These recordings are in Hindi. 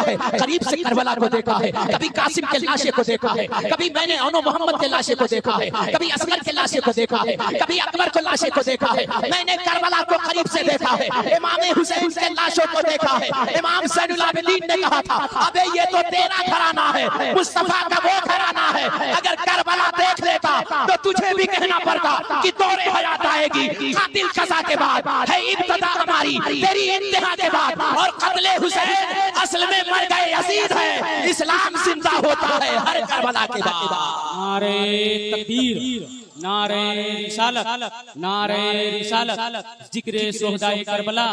है, करीब से करबला को देखा है, कभी कासिम के लाशे को देखा है, कभी मैंने अनो मोहम्मद के लाशे को देखा है, कभी असगर के लाशे को देखा है, कभी अकबर के लाशे को देखा है, मैंने करबला को करीब से देखा है, इमाम हुसैन के लाशों को देखा है। इमाम ज़ैनुल आबिदीन ने कहा था, अबे ये तो तेरा घराना है, मुस्तफा का वो घराना है, अगर करबला देख लेता तो तुझे भी कहना पड़ता कि दौरे हयात आएगी, कातिल कसा के बाद है इब्तिदा हमारी, तेरी इंतहा के बाद, और कत्ले हुसैन असल में मर गए अजीज है, इस्लाम जिंदा होता है हर करबला के बाद। नारे तकबीर, नारे रिसालत, नारे रिसालत, जिक्रे शुहदाए करबला।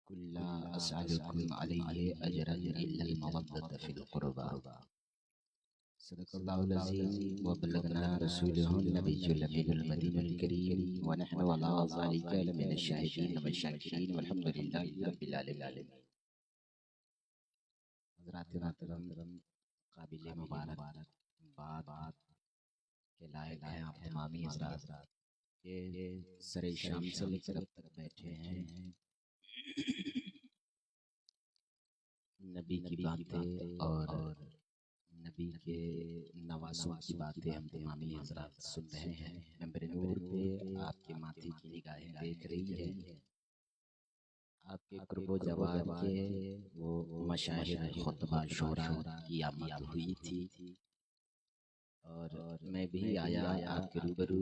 कुल्ला असअलुकुम अलैहि अजरन इल्लल मवद्दत फिल क़ुरबा। सदक़ल्लाहुल अज़ीम व बल्लगना रसूलुहुन नबियुल अमीनुल मदीनुल करीम व नहनु अला ज़ालिका लमिनश शाहिदीन व शाकिरीन वल्हम्दुलिल्लाहि रब्बिल आलमीन। हज़रात मोहतरम, काबिल मुबारक बात के लायक हैं आप तमामी हज़रात के सरे शाम से लेकर अब तक बैठे हैं। नबी की बातें और नबी के नवासों की बातें हम तमामी हज़रात सुन रहे हैं। मेंबर नूर पे आपके माथे की निगाहें देख रही है, आपके कुर्बो जवाब के वो मशाहिद खुतबा शोरा की आमद हुई थी और मैं भी आया आपके रूबरू।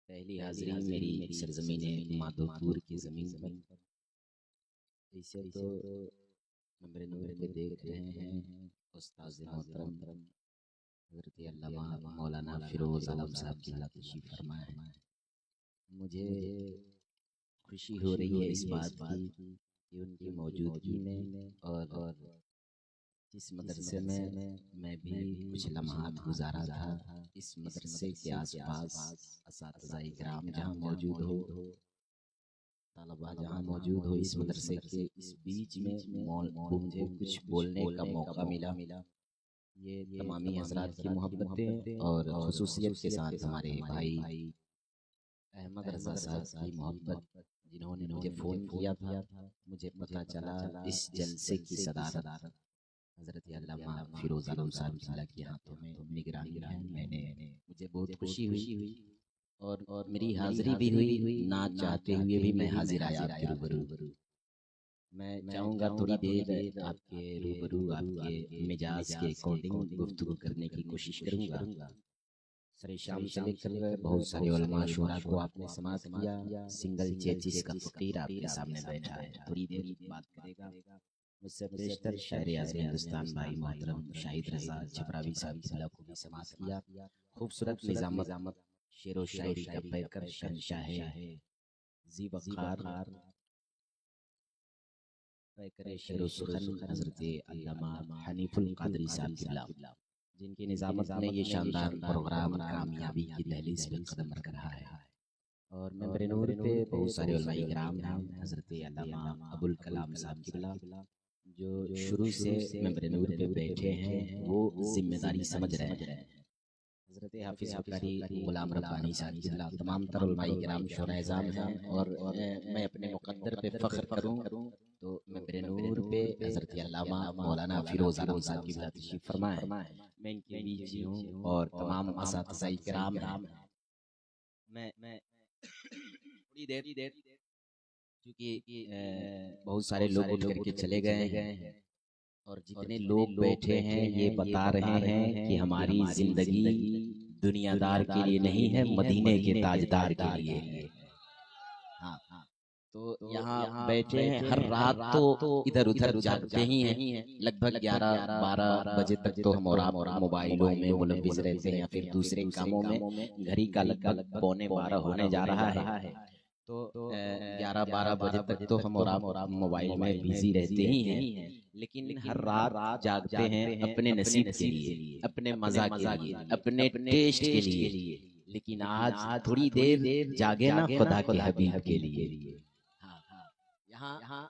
पहली हाजिरी मेरी सरजमीन माधोपुर की ज़मीन पर। इसे तो मेंबर नूर पे देख रहे हैं उस्ताद मोहतरम हज़रत अल्लामा मौलाना फिरोज़ आलम साहब की तशरीफ़ फरमा है। मुझे खुशी हो रही है इस बात की कि उनकी मौजूदगी में और जिस मदरसे में मैं भी कुछ लम्हात गुजारा था, इस मदरसे के आसपास असातिज़ाए किराम जहाँ मौजूद हो, तलबा जहाँ मौजूद हो, इस मदरसे के इस बीच में मुझे कुछ बोलने का मौका मिला। ये तमामी हज़रात की मोहब्बतें और खुसूसियत के साथ हमारे भाई अहमद रज़ा साहब की मोहब्बत, जिन्होंने मुझे फ़ोन किया था, मुझे पता चला इस जलसे की सदारत हज़रत अल्लामा फिरोज़ आलम साहब के हाथों में निगरानी है। मुझे बहुत खुशी हुई और मेरी हाज़िरी भी हुई, ना चाहते हुए भी मैं हाजिर आया आपके रूबरू। मैं चाहूँगा थोड़ी देर आपके रूबरू आपके मिजाज के अकॉर्डिंग गुफ्तगू करने की कोशिश करूँगा। सरे शाम से लेकर बहुत सारे उलमा शोरा को आपने समाअत किया, सिंगल चेचिस का फ़कीर आपके सामने बैठा है, थोड़ी देर बात करेगा। मुझसे बेशतर शायर आज़म हिंदुस्तान भाई मोहतरम शाहिद रज़ा छपरावी साहब को भी समाअत किया। खूबसूरत निज़ामत शेर व शायरी का पैकर शहंशाह है ज़ी वक़ार पैकर शेर व सुख़न हज़रत अल्लामा हनीफुल क़ादरी साहब क़िबला, जिनकी निज़ामत ने ये शानदार प्रोग्राम कामयाबी की दहलीज़ पे कदम रख रहा है। और मेंबर नूर पे बहुत सारे उलमाए किराम हैं, हज़रत अल्लामा अबुल कलाम साहब क़िबला जो शुरू से मेंबर नूर पे बैठे हैं, वो जिम्मेदारी समझ रहे हैं। हज़रत हाफिज़ बुखारी गुलाम रब्बानी साहब क़िबला, तमाम तर उलमाए किराम शोहराए-ए-ज़ाम हैं। और मैं अपने मुक़द्दर पे फ़ख्र करूँ तो मेंबर नूर पे हज़रत अल्लामा मौलाना फिरोज़ आलम साहब क़िबला तशरीफ़ फरमा है। मैं इनके बीच ही हूँ और तमाम असातिज़ाए किराम हैं। मैं थोड़ी देर क्योंकि बहुत सारे लोग उठ करके चले गए हैं और जितने लोग बैठे हैं ये बता रहे हैं कि हमारी जिंदगी दुनियादार के लिए नहीं है, मदीने के ताजदार के लिए। हाँ, तो यहाँ बैठे हैं, हर रात तो इधर उधर जागते ही हैं। लगभग 11-12 बजे तक तो हम और आप मोबाइलों में मुलव्विज़ रहते हैं या फिर दूसरे कामों में। घड़ी का लगभग 11:15 होने जा रहा है, तो 11-12 बजे तक तो हम और आप मोबाइल में बिजी रहते ही हैं। लेकिन हर रात जागते हैं अपने नसीब के लिए, अपने मज़ा के लिए, अपने टेस्ट के लिए। लेकिन आज थोड़ी देर जागे ना खुदा के हबीब के लिए। हाँ, यहाँ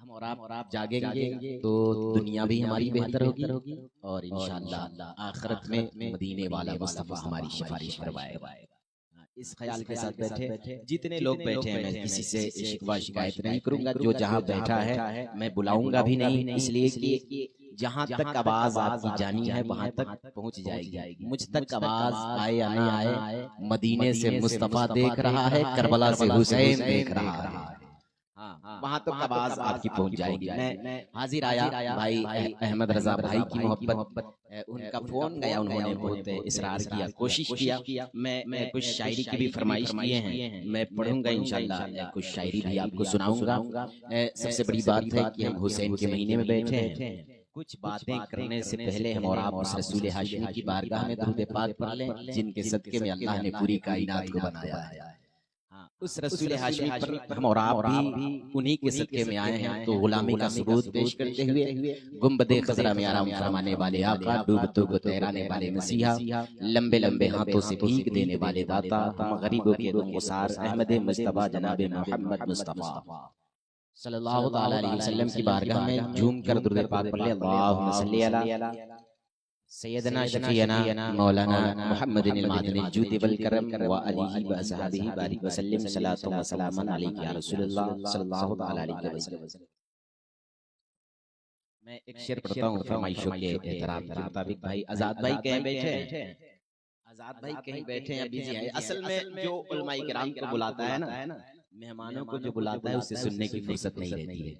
हम और आप जागेंगे तो दुनिया भी हमारी बेहतर होगी और इंशाअल्लाह आखिरत में मदीने वाला मुस्तफा हमारी सिफारिश करवाएगा। इस ख्याल के साथ बैठे जितने लोग बैठे हैं, मैं किसी से शिकवा शिकायत नहीं करूंगा। जो जहां बैठा है मैं बुलाऊंगा भी नहीं, इसलिए कि जहां तक आवाज आपकी जानी है वहां तक पहुंच जाएगी। मुझ तक आवाज आए या ना आए, मदीने से मुस्तफा देख रहा है, करबला से हुसैन देख रहा है। हाँ, वहां तक आवाज आपकी पहुंच जाएगी। मैं हाजिर आया भाई अहमद रजा भाई की मोहब्बत, उनका फोन गया, उन्होंने बहुत इसरार किया, कोशिश किया। मैं कुछ शायरी की भी फरमाइश किए हैं, मैं पढ़ूंगा इंशाल्लाह, कुछ शायरी भी आपको सुनाऊंगा। सबसे बड़ी बात है कि हम हुसैन के महीने में बैठे हैं। कुछ बातें करने से पहले हम और आप उस रसूल हाशिमी की बारगाह में दुरूद पाक पढ़ लें, जिनके सदके में अल्लाह ने पूरी कायनात को बनाया है। उस रसूल हाशिमी पर हम और आप भी उन्हीं के सदके में आए हैं। तो गुलामी का सबूत पेश करते हुए गुंबदे खजरा में आराम फरमाने वाले आका, डूबतों को तैराने वाले मसीहा, लंबे लंबे हाथों से भीख देने वाले दाता, हम गरीबों के गुमगुसार अहमद मुस्तफा जनाब मोहम्मद मुस्तफा सल्लल्लाहु तआला अलैहि वसल्लम की बारगाह में झूम कर दुरूद पाक पढ़ ले। अल्लाहुम्मा सल्ली अला सैयदना शफीना मौलाना मुहम्मदिन अल-मादिन जूद वल करम व आलिहि व असहाबिहि बारिक व सल्लिम सलातो व सलामन अलैका या रसूलुल्लाह सल्लल्लाहु तआला अलैहि वसल्लम। मैं एक शेर पढ़ता हूं फरमाइशों के एहतराम के मुताबिक। भाई आजाद भाई कहीं बैठे हैं? आजाद भाई कहीं बैठे हैं, बिजी हैं। असल में जो उलमाए किराम को बुलाता है ना, मेहमानों को जो बुलाता है उससे सुनने की फुर्सत नहीं रहती है,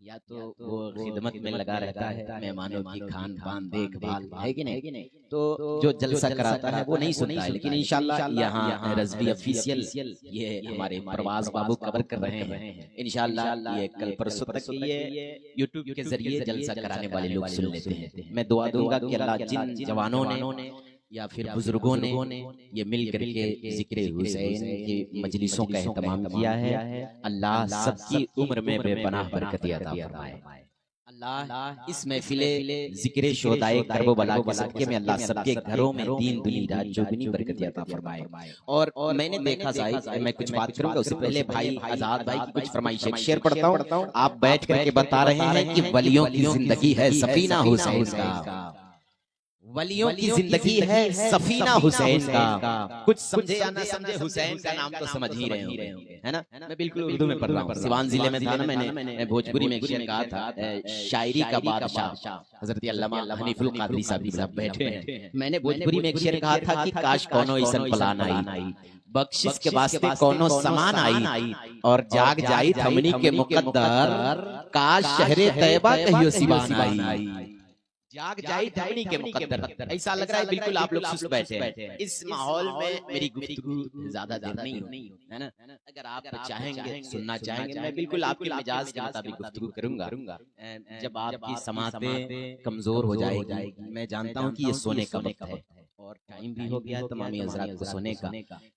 या तो वो खिदमत में लगा रहता है, मेहमानों की खान पान देखभाल है कि नहीं, तो जो जलसा कराता है वो नहीं सुनता है। लेकिन इंशाल्लाह यहाँ रज़वी ऑफिशियल ये हमारे प्रवास बाबू कवर कर रहे हैं। इंशाल्लाह ये कल परसों तक ये यूट्यूब के जरिए जलसा कराने वाले लोग सुन लेते हैं। मैं दुआ दूंगा कि अल्लाह जिन जवानों ने या फिर बुजुर्गों ने ये मिल करके जिक्र हुसैन की मजलिसों का एहतमाम किया है, अल्लाह सबकी उम्र में बेपनाह बरकत अता फरमाए। अल्लाह इस महफिले जिक्र शोहदाए करबला के सदके में अल्लाह सबके घरों में दीन दुनी रात चौगुनी बरकत अता फरमाए। और मैंने देखा जाहिद, मैं कुछ बात करूंगा उससे पहले भाई आजाद भाई की कुछ फरमाइश, एक शेर पढ़ता हूं। आप बैठ करके बता रहे हैं कि वलियों की जिंदगी है सफीना हुसैन का, वलियों की जिंदगी है सफीना हुसैन का। कुछ समझे या ना समझे, हुसैन का नाम तो समझ ही रहे होंगे, है ना। मैं बिल्कुल उर्दू में पढ़ रहा हूँ। सिवान जिले में था ना, मैंने भोजपुरी में एक शेर कहा था, शायरी का बादशाह हजरत अल्लामा हनीफुल कादरी साहब बैठे हैं। मैंने भोजपुरी में एक शेर कहा था कि काश कोनो ऐसन प्लान आई, बख्शिश के वास्ते कोनो समान आई, और जाग जाई थमनी के मुकद्दर, काश शहरे तैयबा कहियो सिवान आई। जाग जाई धमनी के मुकद्दर। ऐसा लग रहा है बिल्कुल आप लोग सुस्त बैठे हैं। इस माहौल में मेरी गुफ्तगू ज्यादा देर नहीं होनी है ना। अगर आप चाहेंगे, सुनना चाहेंगे, मैं बिल्कुल आपके मिजाज के मुताबिक गुफ्तगू करूंगा। जब आपकी समातें कमजोर हो जाएगी, मैं जानता हूँ कि ये सोने का वक्त है और टाइम भी हो गया तमामी हज़रात को सोने का,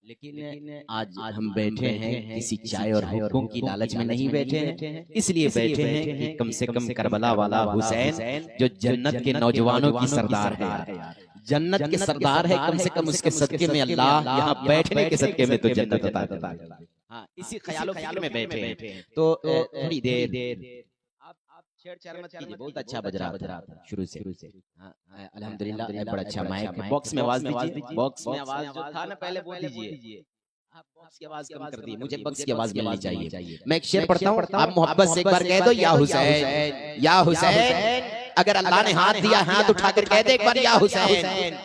लेकिन आज हम बैठे हैं किसी चाय और हुक्कों की लालच में नहीं बैठे हैं, इसलिए बैठे हैं कि कम से कम करबला वाला हुसैन जो जन्नत के नौजवानों की सरदार है, जन्नत के सरदार है, कम से कम उसके सदके में अल्लाह यहाँ बैठने के सदके में तो जन्नत अता करेगा। हाँ, इसी ख्यालों में बैठे हैं। तो थोड़ी देर छेड़छाड़ मत कीजिए, बहुत अच्छा बज रहा था शुरू से। अल्हम्दुलिल्लाह बड़ा अच्छा माइक है। बॉक्स में आवाज दीजिए, बॉक्स में आवाज जो था ना पहले वो दीजिए। आप बॉक्स की आवाज कम कर दी, मुझे बॉक्स की आवाज मिलनी चाहिए। मैं एक शेर पढ़ता हूँ, आप मोहब्बत से एक बार कह दो, या हुसैन या हुसैन। अगर अल्लाह ने हाथ दिया, हाथ उठा कर कह दे एक बार, या हुसैन।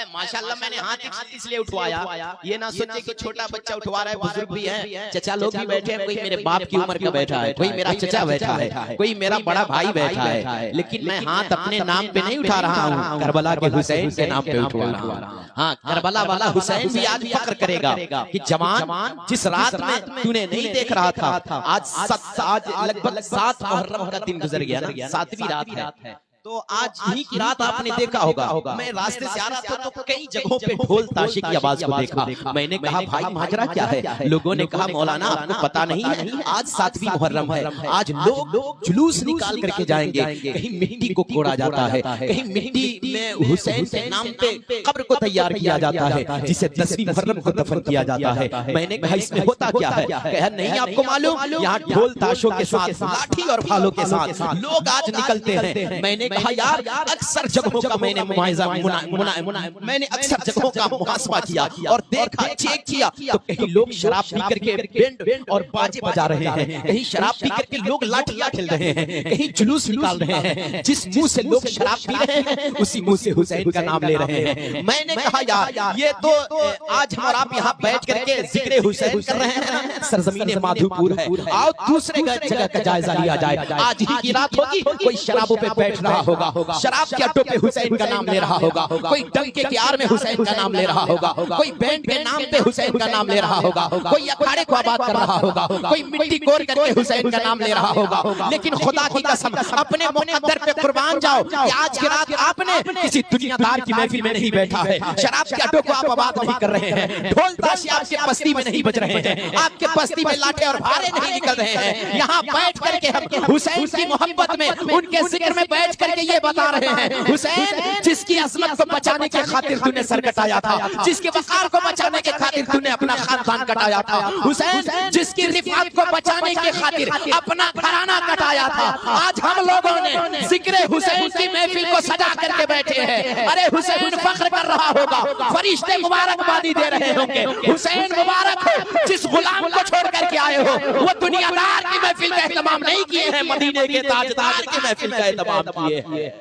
माशाल्लाह मैंने हाथ इसलिए उठवाया, ये ना सोचे कि छोटा बच्चा उठवा रहा है, बुजुर्ग भी है, चचा लोग भी बैठे हैं, कोई मेरे बाप की उम्र का बैठा है, कोई मेरा चचा बैठा है, कोई मेरा बड़ा भाई बैठा है, लेकिन मैं हाथ अपने नाम पे नहीं उठा रहा हूँ, करबला के हुसैन के नाम पे उठवा रहा हूँ। हाँ, करबला वाला हुसैन भी आज फक्र करेगा कि जवान जिस रात में तूने नहीं देख रहा था, आज लगभग 7 मुहर्रम का दिन गुजर गया ना, 7वीं रात है, तो आज ही की रात आपने देखा होगा, मैं रास्ते से आ रहा था तो कई जगहों पे ढोल ताशे की आवाज को देखा। मैंने कहा भाई माजरा क्या है? लोगों ने कहा मौलाना आपको पता नहीं है, आज 7वीं मुहर्रम है, आज लोग जुलूस निकाल करके जाएंगे, कहीं मिट्टी को कोड़ा जाता है, कहीं मिट्टी में हुसैन के नाम पे कब्र को तैयार किया जाता है, जिसे 10वीं मुहर्रम को दफन किया जाता है। मैंने कहा इसमें होता क्या है? कहा नहीं आपको मालूम, यहाँ ढोल ताशों के साथ, लाठी और भालों के साथ लोग आज निकलते हैं। मैंने कहा यार अक्सर जगहों का मैंने मैंने अक्सर जगहों का मुहासबा किया और देखा, चेक किया, तो कहीं लोग शराब पी करके बैंड और बाजे बजा रहे हैं, कहीं शराब पी करके लोग लाठियां खेल रहे हैं, कहीं जुलूस निकाल रहे हैं। जिस मुंह से लोग शराब पी रहे हैं उसी मुंह से हुसैन का नाम ले रहे हैं। मैंने कहा यार ये तो आज हम और आप यहाँ बैठ करके जिक्र हुसैन कर रहे हैं, सरजमीन माधोपुर है, आओ दूसरे जगह का जायजा लिया जाए। आज ही की रात होगी, कोई शराबों पे बैठ रहा होगा, शराब के अड्डों पे हुसैन का नाम ले रहा होगा, कोई डंके के आर में हुसैन का नाम ले रहा होगा, कोई बैंड के नाम पे हुसैन का नाम ले रहा होगा, कोई अखाड़े को आबाद कर रहा होगा, कोई मिट्टी कोर करके हुसैन का नाम ले रहा होगा। लेकिन खुदा की कसम अपने मुकद्दर पे कुर्बान जाओ कि आज की रात आपने किसी दुनियादार की महफिल में नहीं बैठा है, शराब के अड्डों को आप आबाद नहीं कर रहे हैं, ढोल ताशे आपके बस्ती में नहीं बज रहे हैं, आपके बस्ती में लाठे और भारे नहीं निकल रहे हैं। यहाँ बैठ करके हम हुसैन की मोहब्बत में, उनके जिक्र में बैठ करके ये बता रहे हैं, हुसैन जिसकी अजमत को बचाने के खातिर तूने सर कटाया था, जिसके वकार को बचाने के खातिर तूने अपना खानदान कटाया था, हुसैन जिसकी रिफात को बचाने के खातिर अपना घराना कटाया था। आज हम लोगों ने जिक्र हुसैन की महफिल को सजा करके बैठे हैं। अरे हुसैन फख्र कर रहा होगा, फरिश्ते मुबारकबादी दे रहे होंगे, हुसैन मुबारक हो जिस गुलाम को छोड़ करके आए हो। वो दुनियादार की महफिल का एहतमाम नहीं किए हैं, मदीने के ताजदार की महफिल का एहतमाम किए हैं।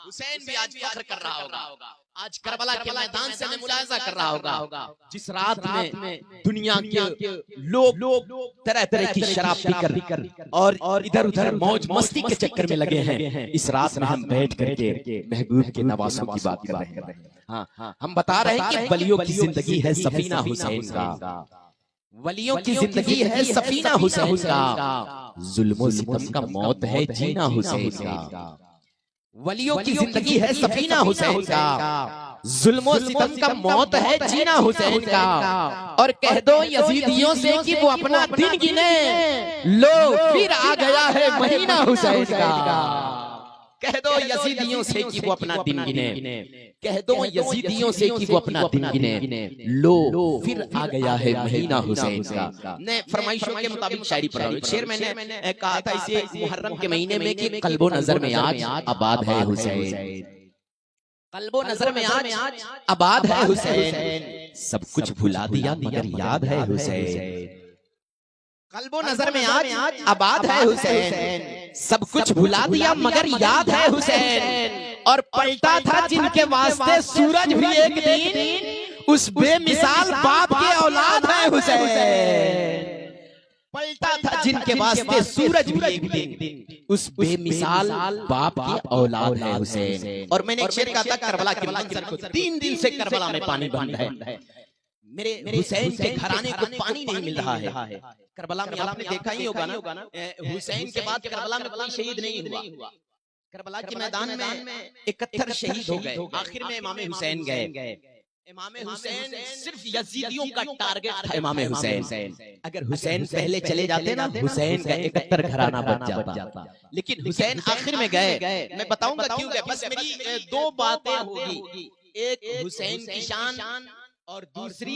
हुसैन भी आज फख्र कर रहा होगा, आज करबला के मैदान से मैं मुलाहिजा कर रहा होगा, जिस रात में दुनिया के लोग तरह तरह की शराब पीकर और इधर उधर मौज मस्ती के चक्कर में लगे हैं, इस रात में हम बैठ करके महबूब के नवासों की बात कर रहे हैं। हाँ, हम बता रहे हैं कि वलियों की जिंदगी है सफीना हुसैन का, वलियों की जिंदगी है सफीना हुसैन का, जुल्म सितम का मौत है जीना हुसैन का। वलियों की जिंदगी है सफीना हुसैन का, जुल्म सितम का मौत है जीना हुसैन का। और कह दो यजीदियों से कि वो अपना दिन गिने, लो फिर आ गया है महीना हुसैन का। कह दो यजीदियों से कि वो अपना दिन गिने, कह दो यजीदियों से कि वो अपना दिन गिने, लो फिर आ गया है महीना हुसैन का। मैं फरमाइशों के मुताबिक शायरी पढ़ रहा हूं। शेर मैंने कहा था इसे मुहर्रम के महीने में कि कल्बो नजर में आज आबाद है हुसैन, कल्बो नजर में आज आबाद है हुसैन, सब कुछ भुला दिया मगर याद है हुसैन। कल्बो नजर में आज आबाद है हुसैन, सब कुछ भुला दिया मगर याद है हुसैन। और पलटा था जिनके वास्ते सूरज भी एक दिन, उस बेमिसाल बाप की औलाद है हुसैन। पलटा था जिनके वास्ते सूरज भी एक दिन, उस बेमिसाल बाप की औलाद है हुसैन। और मैंने एक शेर कहा था करबला के मंजर को, 3 दिन से करबला में पानी बंद है, मेरे हुसैन के घराने को पानी नहीं मिल रहा है। करबला में आपने देखा ही होगा ना, हुसैन के बाद करबला में कोई शहीद नहीं हुआ। करबला के मैदान में 71 शहीद हो गए, आखिर में इमाम हुसैन गए। इमाम हुसैन सिर्फ यजीदियों का टारगेट था इमाम हुसैन। अगर हुसैन पहले चले जाते ना, हुसैन का 71 घराना बच जाता, लेकिन हुसैन आखिर में गए। मैं बताऊंगा क्यों गए, बस मेरी 2 बातें होगी, एक हुसैन की शान और दूसरी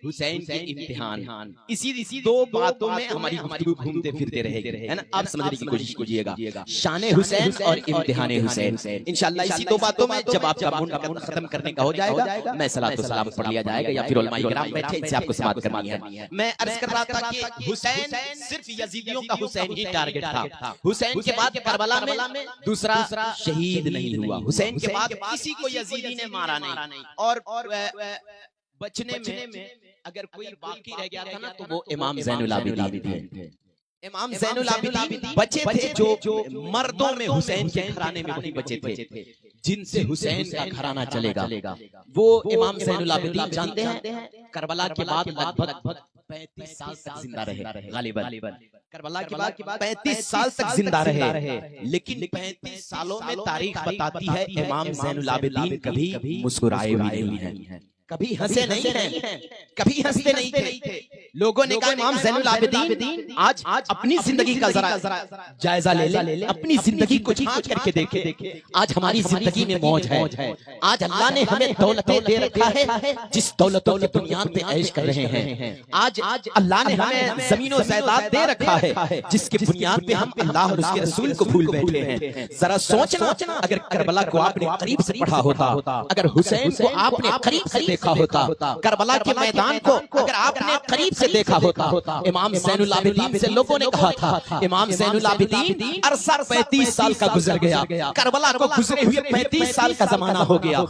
हुसैन के इम्तिहान। इसी 2 बातों में हमारी गुफ्तगू घूमते फिरते रहेगी, है ना। आप समझने की कोशिश कीजिएगा, शान हुसैन और इम्तिहान हुसैन। इंशाल्लाह इसी 2 बातों में जब आपका मुंड खत्म करने का हो जाएगा, मैं सलात व सलाम पढ़ लिया जाएगा या फिर उलमाए किराम बैठे इनसे आपको समाअत करनी है। मैं अर्ज कर रहा था कि हुसैन सिर्फ यजीदियों का हुसैन ही टारगेट था। हुसैन के बाद करबला में दूसरा शहीद नहीं हुआ, हुसैन के बाद किसी को यजीदी ने मारा नहीं। और बचने में अगर कोई बाकी रह गया था ना, तो वो इमाम ज़ैनुल आबिदीन थे। इमाम ज़ैनुल आबिदीन बचे थे जो मर्दों में हुसैन के घराने में वही बचे थे, जिनसे हुसैन का घराना चलेगा। वो इमाम ज़ैनुल आबिदीन जानते हैं, करबला के बाद लगभग 35 साल तक जिंदा रहे गालिबन। करबला की बात 35 साल तक जिंदा रहे, लेकिन 35 सालों में तारीख बताती है इमाम ज़ैनुल आबिदीन कभी मुस्कुराए भी नहीं हैं, कभी हंसे नहीं हैं, कभी हंसते नहीं थे। लोगों ने कहा इमाम ज़ैनुल आबिदीन आज अपनी जिंदगी का जरा जायजा ले ले, अपनी जिंदगी को झांक करके देखे। आज हमारी जिंदगी में मौज है, आज अल्लाह ने हमें दौलतें दे रखा है, जिस दौलतों की बुनियाद पे ऐश कर रहे हैं। आज अल्लाह ने हमें जमीनों जायदाद दे रखा है, जिसके बुनियाद पे हम अल्लाह और उसके रसूल को भूल बैठे हैं। जरा सोचना, अगर करबला को आपने करीब से पढ़ा होता, अगर हुसैन को आपने करीब से देखा होता, करबला के मैदान को अगर आपने करीब से देखा होता, इमाम ज़ैनुल आबिदीन से लोगों ने कहा था इमाम ज़ैनुल आबिदीन अरसा 35 साल का गुजर गया, करबला को गुजरे हुए 35 साल का जमाना हो गया।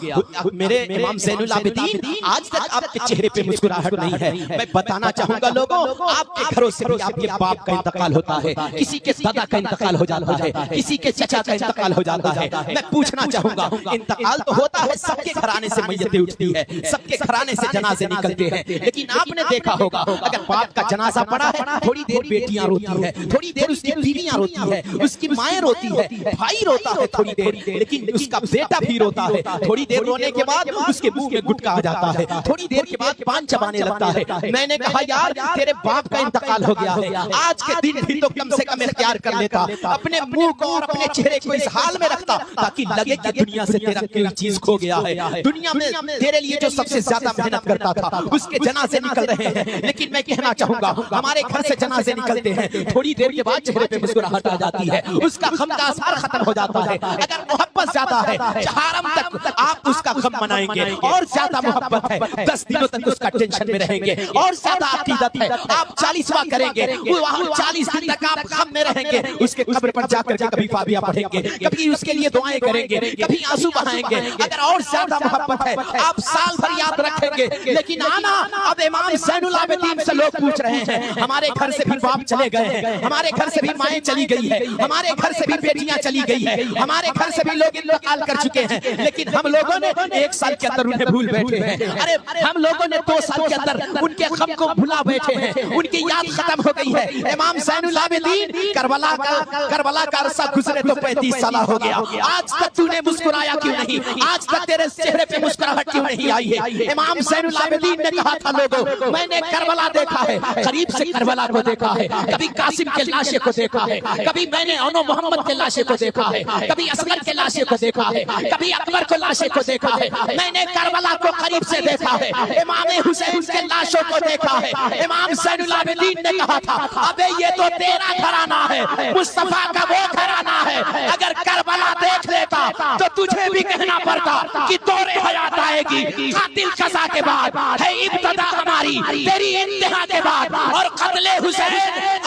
मेरे इमाम ज़ैनुल आबिदीन आज तक आपके चेहरे पे मुस्कुराहट नहीं है। मैं बताना चाहूंगा लोगों, आपके घरों से भी आपके बाप का इंतकाल होता है, किसी के दादा का इंतकाल हो जाता है, किसी के चचा का इंतकाल हो जाता है। मैं पूछना चाहूंगा, इंतकाल तो होता है, सबके घराने से मैयतें उठती है, सबके घराने से जनाजे निकलते हैं, लेकिन आपने देखा होगा अगर बाप का जनाजा पड़ा है, थोड़ी देर बेटियां रोती है, थोड़ी देर उसकी बीवियां रोती है, उसकी माएं रोती है, भाई रोता है थोड़ी देर, लेकिन उसका बेटा भी रोता है। थोड़ी देर रोने के बाद उसके मुंह में गुटका आ जाता है, थोड़ी देर के बाद पान चबाने लगता है। मैंने कहा यार तेरे बाप का इंतकाल हो गया है, आज के दिन भी तो कम से कम इख्तियार कर लेता, अपने मुंह को और अपने चेहरे को इस हाल में रखता ताकि लगे कि दुनिया से तेरा कोई चीज खो गया है। दुनिया में तेरे लिए जो सबसे ज्यादा मेहनत करता था उसके जनाजे निकल रहे हैं, लेकिन मैं कहना चाहूंगा हमारे घर से जनाजे निकलते हैं, थोड़ी देर के बाद चेहरे पे मुस्कुराहट आ जाती है, उसका गम का असर खत्म हो जाता है। अगर मोहब्बत ज्यादा है, जहारम तक आप उसका गम मनाएंगे, और ज्यादा मोहब्बत है 10 दिनों तक उसका टेंशन में रहेंगे, और ज्यादा अकीदत है आप 40वां करेंगे, वहां 40 दिन तक आप गम में रहेंगे, उसके कब्र पर जाकर के कभी फातिहा पढ़ेंगे, कभी उसके लिए दुआएं करेंगे, कभी आंसू बहाएंगे। अगर और ज्यादा मोहब्बत है आप साल भर याद रखेंगे। लेकिन आना अब इमाम ज़ैनुल आबिदीन से लोग पूछ रहे हैं, हमारे घर से भी बाप चले गए हैं, हमारे घर से भी माएं चली गई है, हमारे घर से भी बेटियां चली गई है, हमारे घर से भी लोग इंतकाल कर चुके हैं, लेकिन हम लोगों ने 1 साल के अंदर उन्हें भूल बैठे हैं। अरे हम लोगों ने 2 साल के अंदर उनके गम को भुला बैठे हैं, उनकी याद खत्म हो गई है। इमाम ज़ैनुल आबिदीन करबला का अरसा गुजरे तो 35 साल हो गया, आज तक तूने मुस्कुराया क्यों नहीं, आज तक तेरे चेहरे पे मुस्कुराहट क्यों नहीं आई है। इमाम ज़ैनुल आबिदीन ने कहा था लोगों, मैंने करबला देखा है, करीब से करबला को देखा है, कभी कासिम के लाशे को देखा है, कभी मैंने अनो मोहम्मद के लाशे को देखा है, कभी असगर के लाशे को देखा है, कभी अकबर को लाशे को देखा है, मैंने करबला को करीब से देखा है, इमाम हुसैन के लाशों को देखा है। इमाम ज़ैनुल आबिदीन ने कहा था अबे ये तो तेरा घराना है, मुस्तफा का वो घराना है, अगर करबला देख लेता तो तुझे भी कहना पड़ता कि दौरे हयात आएगी, कातिल कसा के बाद है इब्तिदा हमारी, तेरी इंतहा के बाद, और कत्ले हुसैन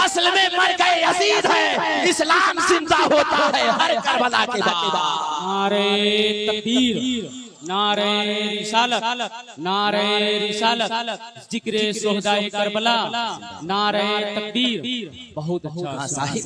असल में मर गए अजीज है, इस्लाम जिंदा होता है हर करबला के बाद। नारे तकबीर, नारे रिसालत, नारे रिसालत, जिक्रे सोहदाए करबला, नारे तकबीर। बहुत अच्छा साहिब,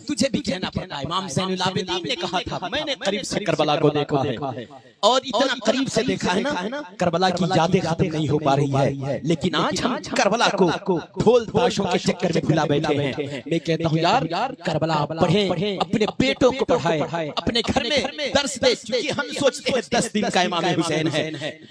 तुझे भी कहना पड़ता है, इमाम ज़ैनुल आबिदीन ने कहा था मैंने करीब से करबला को देखा है, और इतना करीब से देखा है ना, करबला की यादें खत्म नहीं हो पा रही है, लेकिन आज हम करबला को ढोल ताशों के चक्कर में भुला बैठे हैं। मैं कहता हूँ यार करबला पढ़ें, अपने बेटों को पढ़ाएं, अपने घर में दर्स दें, क्योंकि हम सोचते हैं 10 दिन का इमाम हुसैन है,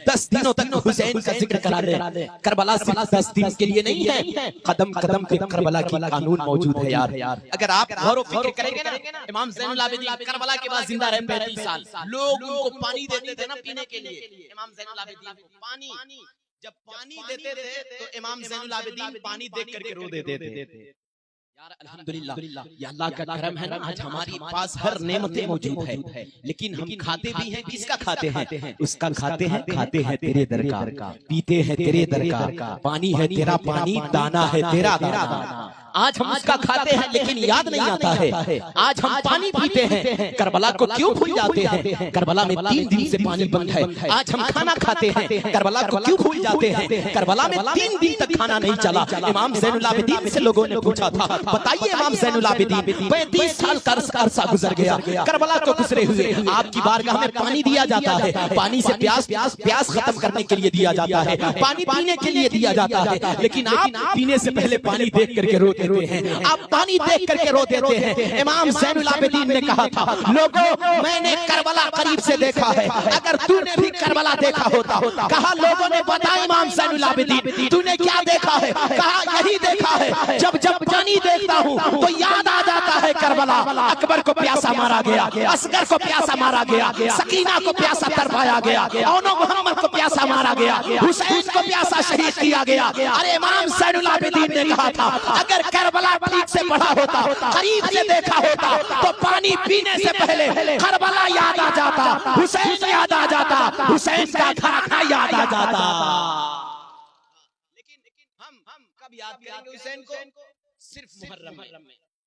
10 दिनों तक हुसैन का जिक्र करा दे। करबला सिर्फ 10 दिन के लिए नहीं है, कदम कदम पे करबला की कानून मौजूद है यार। अगर आप गौर व फिक्र करेंगे ना, इमाम ज़ैनुल आबिदीन करबला के बाद जिंदा रहे 35 साल, लोग उनको पानी देते थे ना पीने के लिए, इमाम ज़ैनुल आबिदीन को पानी, जब पानी देते थे तो इमाम ज़ैनुल आबिदीन पानी देख करके रो देते थे। यार अल्हम्दुलिल्लाह, ये अल्लाह का करम है ना, आज हमारे पास हर नेमतें मौजूद है, लेकिन हम खाते भी हैं, किसका खाते हैं, उसका खाते हैं तेरे दर का, पीते हैं तेरे दर का, पानी है तेरा पानी, दाना है तेरा दाना। आज हम उसका खाते हैं लेकिन याद नहीं आता है। आज हम पानी पीते हैं, करबला को क्यों भूल जाते हैं? करबला में 3 दिन से पानी बंद है। आज हम खाना खाते हैं, करबला को क्यों भूल जाते हैं? करबला में 3 दिन तक खाना नहीं चला। इमाम ज़ैनुल आबिदीन से लोगों ने पूछा था, बताइए इमाम ज़ैनुल आबिदीन 35 साल का अरसा गुजर गया करबला को गुजरे हुए, आपकी बारगाह में पानी दिया जाता है, पानी से प्यास खत्म करने के लिए दिया जाता है, पानी पीने के लिए दिया जाता है, लेकिन आप पीने से पहले पानी देख करके रो देते हैं। आप पानी देख करके रो देते हैं। इमाम ज़ैनुल आबिदीन ने कहा था, लोगों मैंने करबला करीब से देखा है, अगर तूने भी करबला देखा होता। कहा लोगों ने बताया इमाम ज़ैनुल आबिदीन तूने क्या देखा है? कहा यही देखा है, जब जब पानी देखता हूँ तो याद आ जाता है करबला। अकबर को प्यासा मारा गया, असगर को प्यासा मारा गया, सकीना को प्यासा तरपाया गया, औनो मोहम्मद को प्यासा मारा गया, हुसैन को प्यासा शहीद किया गया। अरे इमाम ज़ैनुल आबिदीन ने कहा था, अगर करबला ठीक से पढ़ा होता, करीब से देखा होता, तो पानी पीने से पहले करबला याद आ जाता, हुसैन याद आ जाता, हुसैन का खाना याद आ जाता। लेकिन हम कब याद करेंगे हुसैन को? सिर्फ मुहर्रम में।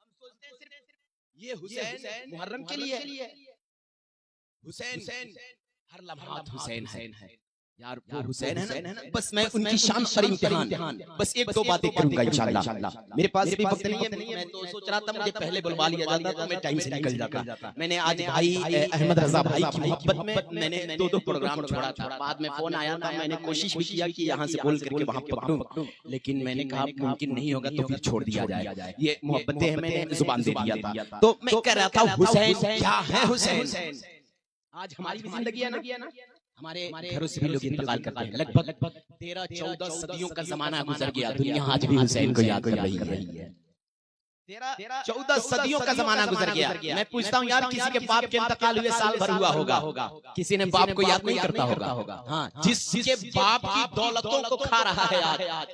हम सोचते हैं सिर्फ ये हुसैन मुहर्रम के लिए। हुसैन हर लम्हात हुसैन है यार, वो हुसैन है ना। बस मैं उनकी शान पर इम्तिहान बस 1-2 बातें करूंगा इंशाअल्लाह। मेरे पास भी वक्त नहीं है, मैं तो सोच रहा था मुझे पहले बुलवा लिया जाता तो मैं टाइम से निकल जाता। मैंने आज भाई अहमद रजा भाई की मोहब्बत में मैंने 2 प्रोग्राम छोड़ा था। बाद में फोन आया था, मैंने कोशिश भी किया कि यहाँ से बोल करके वहाँ पकड़ूं, लेकिन मैंने कहा मुमकिन नहीं होगा तो फिर छोड़ दिया जाए। ये मोहब्बतें हैं, मैंने जुबान दे दिया था। तो मैं कह रहा था हुसैन क्या है? हुसैन आज हमारी भी जिंदगी है ना, हमारे घरों से भी लोग इंतकाल करते हैं। लगभग 13-14 सदियों का जमाना गुजर गया, दुनिया आज भी हुसैन को याद कर रही है। 13-14 सदियों का जमाना गुजर गया। मैं पूछता हूँ यार, किसी के बाप के इंतकाल हुए साल भर हुआ होगा, किसी ने बाप को याद नहीं करता होगा? हाँ, जिसके बाप की दौलतों को खा रहा है आज,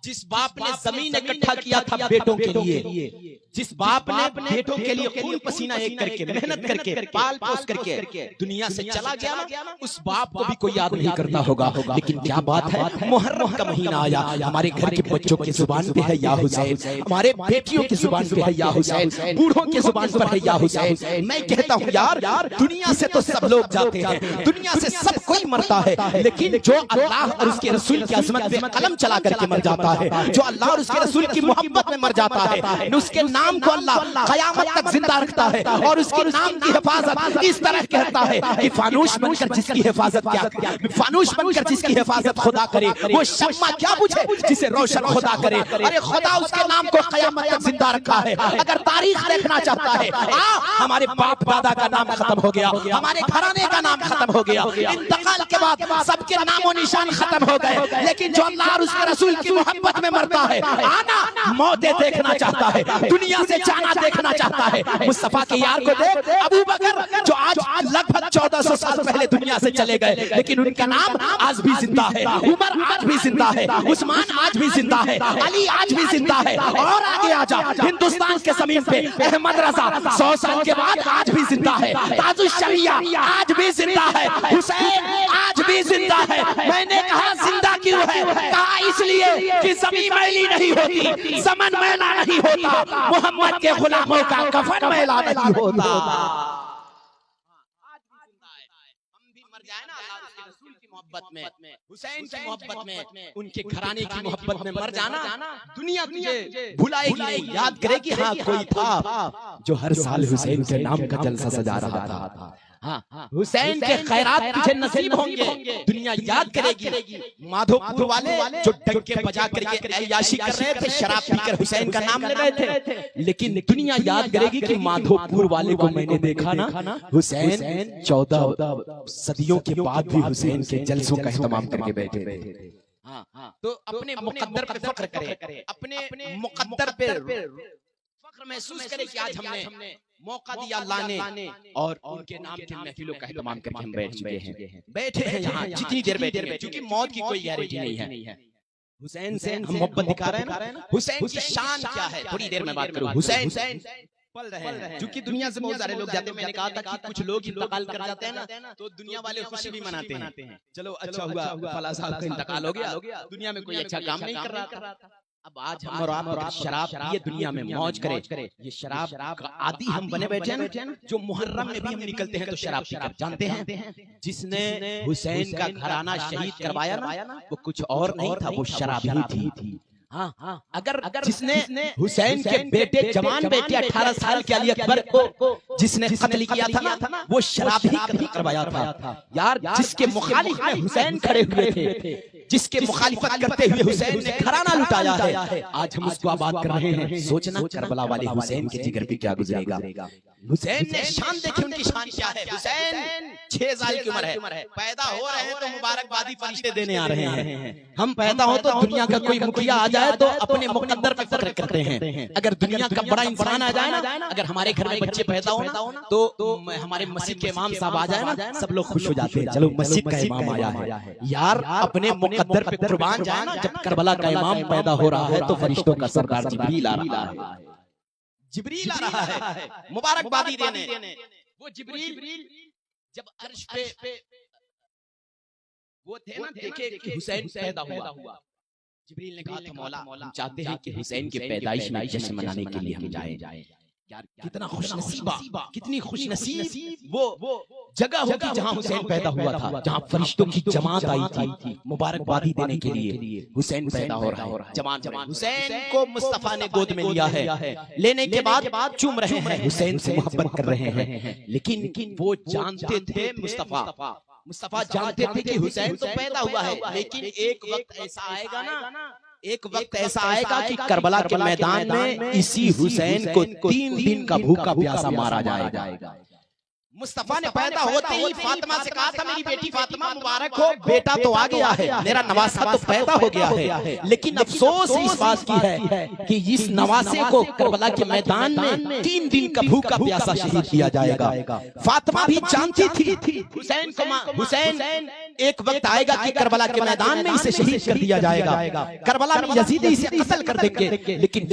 जिस बाप ने जमीन इकट्ठा किया था बेटों के लिए, जिस बाप ने बेटों के लिए खून पसीना एक करके मेहनत करके पाल पोस करके दुनिया से चला गया ना, उस बाप को भी कोई याद नहीं करता होगा। लेकिन क्या बात है, मुहर्रम का महीना आया, हमारे घर के बच्चों की जुबान पे है या हुसैन, हमारे बेटियों की जुबान पे है या हुसैन, बूढ़ों की जुबान पर है या हुसैन। मैं कहता हूँ यार, दुनिया से तो सब लोग जाते हैं, दुनिया से सब कोई मरता है, लेकिन जो अल्लाह और उसके रसूल की अजमत पे कलम चला करके मर जाता है, जो अल्लाह और उसके रसूल की मोहब्बत में मर जाता है, उसके नाम को अल्लाह क़यामत तक जिंदा रखता है और उसके नाम की हिफाजत इस तरह कहता है कि फानूस बनकर जिसकी हिफाजत क्या, फानूस बनकर जिसकी हिफाजत खुदा करे, वो शम्मा क्या बुझे जिसे रोशन खुदा करे। अरे खुदा उसके नाम को क़यामत तक जिंदा रखा है। अगर तारीख देखना चाहता है, हमारे बाप दादा का नाम खत्म हो गया, हमारे घराने का नाम खत्म हो गया, इंतकाल के बाद सबके नामो निशान खत्म हो गए, लेकिन जो अल्लाह और उसके रसूल की मोहब्बत में मरता है, आना मौतें देखना चाहता है, दुनिया से जाना देखना चाहता है। मुस्तफा के यार को देख, अबू बकर जो आज लगभग 1400 साल पहले दुनिया से चले गए, लेकिन उनका नाम आज भी जिंदा है, उमर आज भी जिंदा है, उस्मान आज भी जिंदा है, अली आज भी जिंदा है। और आगे आजा, हिंदुस्तान के जमीन पे अहमद रजा 100 साल के बाद आज भी जिंदा है, ताजुल शरिया आज भी जिंदा है, हुसैन आज भी जिंदा है। मैंने कहा जिंदा क्यों है? कहा इसलिए कि ज़मीन मैली नहीं होती, ज़मन मैला नहीं होता, मोहम्मद के गुलामों का कफन मैला नहीं होता। हम भी मर जाए ना अल्लाह उसके रसूल की मोहब्बत में, हुसैन की मोहब्बत में, उनके घराने की मोहब्बत में मर जाना, दुनिया तुझे भुलाएगी नहीं, याद करेगी। हाँ, कोई था जो हर साल हुसैन के नाम का जलसा सजा रहा था। हाँ, हुसैन के खैरात तुझे नसीब होंगे, दुनिया याद करेगी। माधोपुर वाले जो डंके बजा करके ऐयाशी कर रहे थे, शराब पीकर हुसैन का नाम ले रहे थे, लेकिन दुनिया याद करेगी कि माधोपुर वाले को मैंने देखा ना, हुसैन 14 सदियों के बाद भी हुसैन के जलसों का एहतमाम करके बैठे थे। हाँ, तो अपने मुकद्दर पर फख्र करें, अपने मुकद्दर पे फख्र महसूस करें कि आज हमने मौका दिया अल्लाह ने और उनके नाम की महफिलों का एहतमाम करके हम बैठे हैं यहाँ जितनी देर बैठे हैं, क्योंकि मौत की कोई गारंटी नहीं है। हुसैन से हम मोहब्बत दिखा रहे हैं ना, हुसैन की शान क्या है थोड़ी देर में बात करूं। हुसैन पल रहे हैं, क्योंकि दुनिया से बहुत सारे लोग जाते हैं। मैंने कहा था कि कुछ लोग इंतकाल कर जाते हैं ना, तो दुनिया वाले खुशी भी मनाते हैं, चलो अच्छा हुआ फला साहब का इंतकाल हो गया, दुनिया में कोई अच्छा काम नहीं कर रहा था। अब आज हम और आप अगर शराब पिए दुनिया में मौज करे, ये शराब का आदि हम बने बैठे हैं ना। जो मुहर्रम में भी हम निकलते हैं तो शराब पीकर, जानते हैं जिसने हुसैन का घराना शहीद करवाया ना, वो कुछ और नहीं था, वो शराब ही थी। हाँ, अगर जिसने हुसैन के बेटे जवान बेटे 18 साल के अली अकबर को जिसने कत्ल किया था ना, वो शराब ही कत्ल करवाया था। यार जिसके मुखालिफ में हुसैन खड़े हुए थे, जिसके मुखालिफत करते हुए हुसैन ने घराना लुटाया है, आज हम उसको आबाद कर रहे हैं। सोचना करबला वाले हुसैन के जिगर पे क्या गुजरेगा। हुसैन ने शान देखी, उनकी शान क्या है। हुसैन 6 साल की उम्र है, पैदा हो रहे हैं तो मुबारकबादी फरिश्ते देने आ रहे हैं। हम पैदा हो तो दुनिया का कोई मुखिया आ जाए तो अपने मुकद्दर पे फख्र करते हैं। अगर दुनिया का बड़ा इंसान आ जाए ना, अगर हमारे घर में बच्चे पैदा हो ना, तो हमारे मस्जिद के इमाम साहब आ जाए ना, सब लोग खुश हो जाते हैं, चलो मस्जिद का इमाम आया है। यार अपने मुकद्दर पे कुर्बान जाए ना। जब करबला का इमाम पैदा हो रहा है तो फरिश्तों का सरदार जिब्रील आ रहा है, जिब्रील आ रहा है मुबारकबादी देने। वो जिब्रील जब अर्श पे वो थे ना, देखे कि हुसैन पैदा हुआ, जिब्रील ने कहा था मौला हम चाहते हैं कि हुसैन की पैदाइश में जश्न मनाने के लिए हम जाएं। यार कितना खुशनसीबा, कितनी खुशनसीब वो जगह होगी जहां हुसैन पैदा हुआ था, जहां फरिश्तों की जमात आई थी मुबारकबादी देने के लिए। हुसैन पैदा हो रहा है, जवान हुसैन को मुस्तफा ने गोद में लिया है। लेने के बाद चूम रहे हैं, हुसैन से मोहब्बत कर रहे हैं। लेकिन वो जानते थे, मुस्तफा जानते थे कि हुसैन तो पैदा हुआ है, लेकिन एक वक्त ऐसा आएगा ना, एक वक्त ऐसा आएगा कि करबला के मैदान में इसी हुसैन को 3 दिन का भूखा प्यासा मारा जाएगा। मुस्तफा ने पैदा होते ही फातिमा से कहा था, मेरी बेटी फातिमा मुबारक हो, बेटा तो आ गया है, मेरा नवासा तो पैदा हो गया है। लेकिन अफसोस इस बात की है कि इस नवासे को करबला के मैदान में 3 दिन का भूखा प्यासा शहीद किया जाएगा। फातिमा भी जानती थी हुसैन को, हुसैन एक वक्त आएगा कि करबला के मैदान में इसे शहीद कर दिया जाएगा, करबला में यजीदी इसे कत्ल कर देंगे। लेकिन